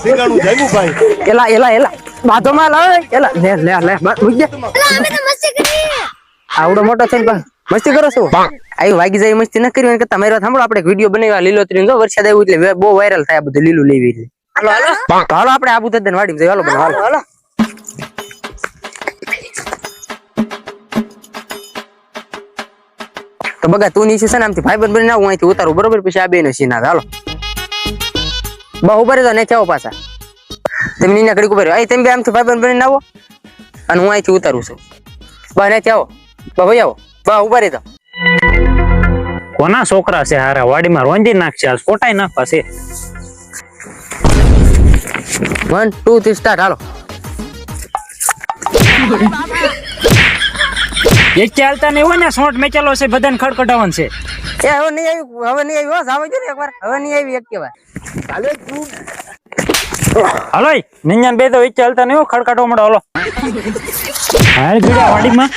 ઠેકાણું જામ્યું ભાઈ. એલા એલા એલા બાધો માં લાવે એલા લે લે લે મૂકી દે. અમે તો મસ્તી કરી. આવડો મોટો થઈને પણ મસ્તી કરો છો આવી વાગી જાય મસ્તી ન કરવી કે તમારી વાત સાંભળો આપણે વિડીયો બનાવ્યા લીલોતરી જો વરસાદ આવ્યો એટલે બહુ વાયરલ થાય આ બધું લીલું લેવી એટલે હાલો આપણે આબુ તદ્દન વાડી જઈએ હાલો હાલો હાલો તો બગા તું નીચે છે ને આમથી ભાઈબંધ બની આવું અહીંથી ઉતારું બરોબર પછી આ બે નો સીન આવે હાલો બહુ ઉભા રહેજો નહીં આવો પાછા તમે નીના ઘડીક ઉભા રહ્યો તમે બે આમથી ભાઈબંધ બની આવો અને હું અહીંથી ઉતારું છું બા નહીં આવો બા ભાઈ આવો બા ઉભા રહેજો કોના છોકરા છે હારા વાડીમાં રોંધી નાખશે આ ફોટાઈ નાખવા છે 1 2 3 સ્ટાર્ટ હાલો એક ચાલતા નહીં હોય ને શોર્ટ મેચેલો છે બધાને ખડખડાવવાનું છે એ હવે નહીં આવ્યું જાવ જો ને એકવાર હવે નહીં આવી એક કેવા હાલો નિંજાન બે તો એક ચાલતા નહીં હોય ખડખડાવવા મળો હાલો હાલ ગીડા વાડીમાં